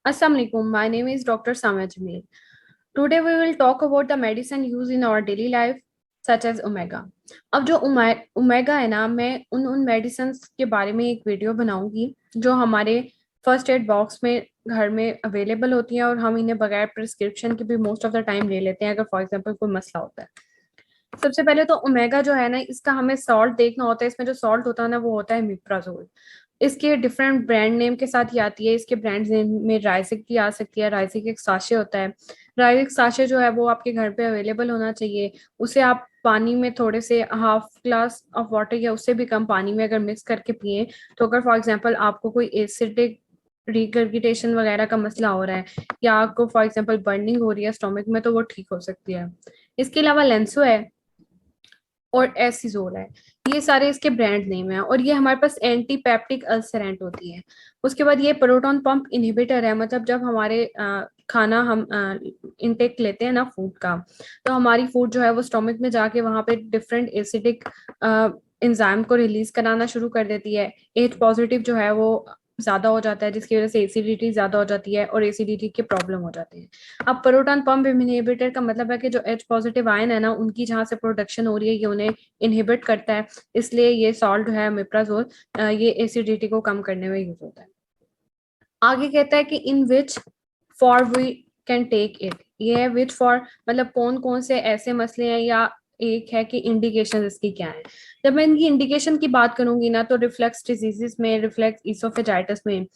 Assalamu alaikum. My name is Dr. Samia Jamil. Today we will talk about the medicine used in our daily life such as omega. अब जो omega है ना, मैं उन medicine के बारे में एक वीडियो बनाऊंगी जो हमारे फर्स्ट एड बॉक्स में घर में अवेलेबल होती हैं और हम इन्हें बगैर प्रिस्क्रिप्शन के भी मोस्ट ऑफ द टाइम ले लेते हैं अगर फॉर एग्जांपल कोई मसला होता है। सबसे पहले तो ओमेगा जो है ना, इसका हमें सॉल्ट देखना होता है। इसमें जो सॉल्ट होता है ना, वो होता है मिप्राजोल। इसके डिफरेंट ब्रांड नेम के साथ ही आती है। इसके ब्रांड नेम में राइजिक भी आ सकती है। राइजिक एक साशे होता है। राइजिक साशे जो है वो आपके घर पे अवेलेबल होना चाहिए। उसे आप पानी में थोड़े से हाफ ग्लास ऑफ वाटर या उससे भी कम पानी में अगर मिक्स करके पिए, तो अगर फॉर एग्जाम्पल आपको कोई एसिडिक रिगर्गिटेशन वगैरह का मसला हो रहा है या आपको फॉर एग्जाम्पल बर्निंग हो रही है स्टोमक में, तो वो ठीक हो सकती है। इसके अलावा लेंसो है और एसिजोल है। ये सारे इसके ब्रांड नेम है और ये हमारे पास एंटी पेप्टिक अल्सरेंट होती है। उसके बाद ये प्रोटॉन पंप इनहिबिटर है। मतलब जब हमारे खाना हम इनटेक लेते हैं ना फूड का, तो हमारी फूड जो है वो स्टोमक में जाके वहां पे डिफरेंट एसिडिक एंजाइम को रिलीज कराना शुरू कर देती है। एच पॉजिटिव जो है वो ज्यादा हो जाता है, जिसकी वजह से एसिडिटी ज्यादा हो जाती है और एसिडिटी के प्रॉब्लम हो जाते हैं। अब प्रोटॉन पंप इनहिबिटर का मतलब है कि जो एच पॉजिटिव आयन है ना, उनकी जहां से प्रोडक्शन हो रही है ये उन्हें इनहिबिट करता है। इसलिए ये सॉल्ट है मिप्राजोल, ये एसिडिटी को कम करने में यूज होता है। आगे कहता है कि in which for we can take it. ये है विच फॉर, मतलब कौन कौन से ऐसे मसले हैं, या एक है कि इंडिकेशन इसकी क्या है। जब मैं इनकी इंडिकेशन की बात करूंगी ना, तो रिफ्लेक्स डिजीजेस में, रिफ्लेक्स इसोफेजाइटिस में,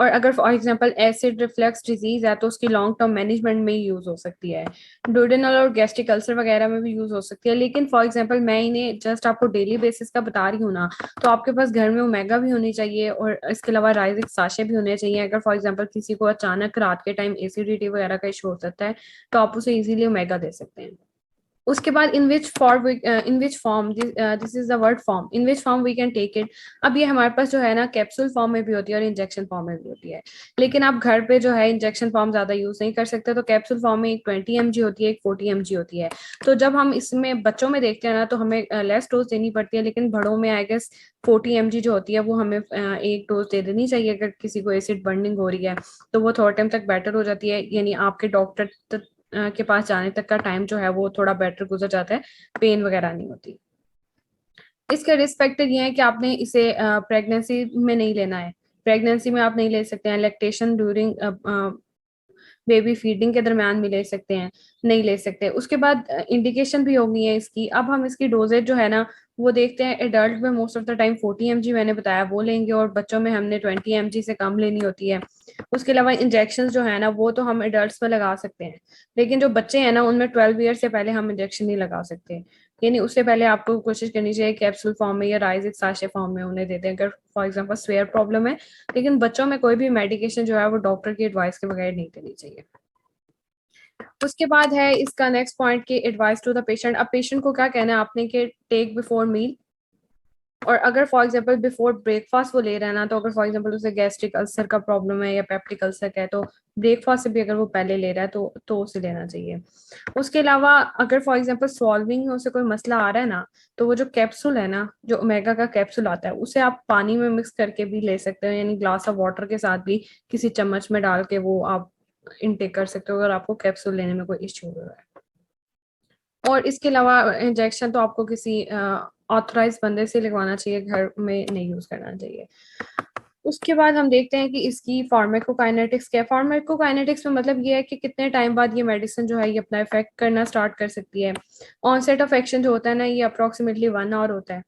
और अगर for example acid reflex disease है तो उसकी लॉन्ग टर्म मैनेजमेंट में यूज हो सकती है। डोडेनल और गैस्ट्रिक अल्सर वगैरह में भी यूज हो सकती है। लेकिन फॉर एग्जांपल मैं इन्हें जस्ट आपको डेली बेसिस का बता रही हूँ ना, तो आपके पास घर में ओमेगा भी होनी चाहिए और इसके अलावा राइजिक साशे भी होने चाहिए। अगर फॉर एग्जांपल किसी को अचानक रात के टाइम एसिडिटी वगैरह का इशू हो सकता है, तो आप उसे इजीली ओमेगा दे सकते हैं। उसके बाद in which form, this is the word form, in which form we can take it. अब ये हमारे पास जो है ना, कैप्सूल फॉर्म में भी होती है और इंजेक्शन फॉर्म में भी होती है। लेकिन आप घर पे जो है इंजेक्शन फॉर्म ज्यादा यूज नहीं कर सकते, तो कैप्सूल फॉर्म में एक 20 mg होती है, एक 40 mg होती है। तो जब हम इसमें बच्चों में देखते हैं ना, तो हमें लेस डोज देनी पड़ती है। लेकिन बड़ों में आई गेस 40 mg जो होती है वो हमें एक डोज दे देनी चाहिए। अगर किसी को एसिड बर्निंग हो रही है तो वो थोड़ा टाइम तक बेटर हो जाती है, यानी आपके डॉक्टर के पास जाने तक का टाइम जो है वो थोड़ा बेटर गुजर जाता है, पेन वगैरह नहीं होती। इसके रिस्पेक्टेड ये है कि आपने इसे प्रेगनेंसी में नहीं लेना है। प्रेगनेंसी में आप नहीं ले सकते हैं। लैक्टेशन ड्यूरिंग बेबी फीडिंग के दरमियान भी ले सकते हैं, नहीं ले सकते। उसके बाद इंडिकेशन भी होगी है इसकी। अब हम इसकी डोजेज जो है ना, वो देखते हैं। एडल्ट में most of the time 40 mg मैंने बताया वो लेंगे, और बच्चों में हमने 20 mg से कम लेनी होती है। उसके अलावा इंजेक्शन जो है ना, वो तो हम एडल्ट में लगा सकते हैं। लेकिन जो बच्चे हैं ना, उनमें 12 ईयर से पहले हम इंजेक्शन नहीं लगा सकते। यानी उससे पहले आपको कोशिश करनी चाहिए कैप्सूल फॉर्म में या राइजिक साशे फॉर्म में उन्हें दे दें, अगर फॉर एग्जांपल स्वेयर प्रॉब्लम है। लेकिन बच्चों में कोई भी मेडिकेशन जो है वो डॉक्टर की एडवाइस के बगैर नहीं देनी चाहिए। उसके बाद है इसका नेक्स्ट पॉइंट की एडवाइस टू द पेशेंट। अब पेशेंट को क्या कहना है आपने कि टेक बिफोर मील। और अगर फॉर एग्जांपल बिफोर ब्रेकफास्ट वो ले रहा है ना, तो अगर फॉर एग्जांपल उसे गैस्ट्रिक अल्सर का प्रॉब्लम है या पेप्टिक अल्सर का है, तो ब्रेकफास्ट से भी अगर वो पहले ले रहा है तो उसे लेना चाहिए। उसके अलावा अगर फॉर एग्जांपल सॉल्विंग में उसे कोई मसला आ रहा है ना, तो वो जो कैप्सूल है ना, जो ओमेगा का कैप्सूल आता है, उसे आप पानी में मिक्स करके भी ले सकते हो, यानी ग्लास ऑफ वाटर के साथ भी किसी चम्मच में डाल के वो आप इनटेक कर सकते हो अगर आपको कैप्सूल लेने में कोई इश्यू हो रहा है। और इसके अलावा इंजेक्शन तो आपको किसी ऑथराइज बंदे से लगवाना चाहिए, घर में नहीं यूज करना चाहिए। उसके बाद हम देखते हैं कि इसकी फार्माकोकाइनेटिक्स क्या है। फार्माकोकाइनेटिक्स में मतलब ये है कि कितने टाइम बाद ये मेडिसिन जो है ये अपना इफेक्ट करना स्टार्ट कर सकती है। ऑनसेट ऑफ एक्शन जो होता है ना, ये अप्रोक्सीमेटली 1 आवर होता है।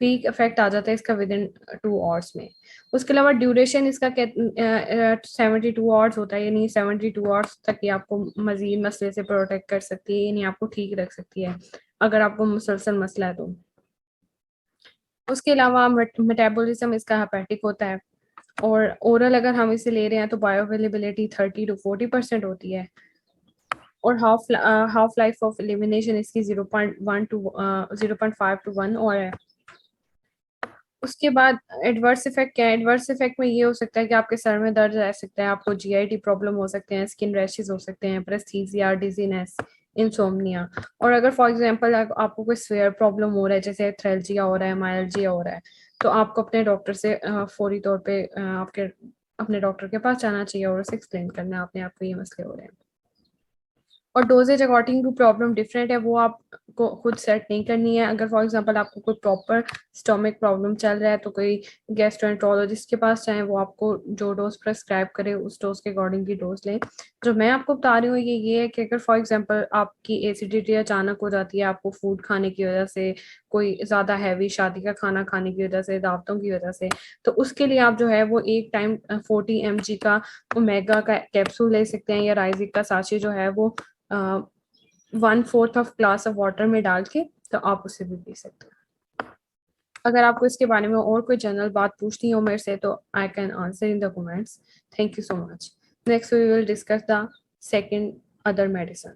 पीक इफेक्ट आ जाता है इसका विद इन 2 आवर्स में। उसके अलावा ड्यूरेशन इसका 72 आवर्स होता है, यानी 72 आवर्स तक ये आपको मजीद मसले से प्रोटेक्ट कर सकती है, यानी आपको ठीक रख सकती है अगर आपको मुसलसल मसला है तो। उसके अलावा मेटाबॉलिज्म इसका हेपेटिक होता है। और ओरल अगर हम इसे ले रहे हैं तो बायो अवेलेबिलिटी 30 to 40% होती है। और हाफ लाइफ ऑफ एलिमिनेशन इसकी 0.5 to 1 और है। उसके बाद एडवर्स इफेक्ट क्या है। एडवर्स इफेक्ट में ये हो सकता है कि आपके सर में दर्द रह सकता है, आपको जीआईटी प्रॉब्लम हो सकते हैं, स्किन रैशेज हो सकते हैं, प्रेस्थीसिया, डिजीनेस, इंसोम्निया। और अगर फॉर एग्जांपल आपको कोई स्वेयर प्रॉब्लम हो रहा है, जैसे थ्रेल्जिया हो रहा है, मायल्जिया हो रहा है, तो आपको अपने डॉक्टर से फौरी तौर पे आपके अपने डॉक्टर के पास जाना चाहिए और उसे एक्सप्लेन करना है अपने आप को ये मसले हो रहे हैं। और doses according to problem different है, वो आपको खुद सेट नहीं करनी है। अगर फॉर एग्जांपल आपको कोई प्रॉपर स्टोमिक प्रॉब्लम चल रहा है तो कोई गैस्ट्रोएंटरोलॉजिस्ट के पास जाएं, वो आपको जो डोज प्रेस्क्राइब करे उस डोज के अकॉर्डिंग की डोज लें। जो मैं आपको बता रही हूँ ये है कि अगर फॉर एग्जांपल आपकी एसिडिटी अचानक हो जाती है आपको फूड खाने की वजह से, कोई ज़्यादा हैवी शादी का खाना खाने की वजह से, दावतों की वजह से, तो उसके लिए आप जो है वो एक टाइम 40 mg का ओमेगा का कैप्सूल ले सकते हैं, या राइजिक का साची जो है वो 1/4 ऑफ ग्लास ऑफ वाटर में डाल के, तो आप उसे भी पी सकते हैं। अगर आपको इसके बारे में और कोई जनरल बात पूछनी हो मेरे से तो I can answer in the comments. Thank you so much. Next we will discuss the second other medicine.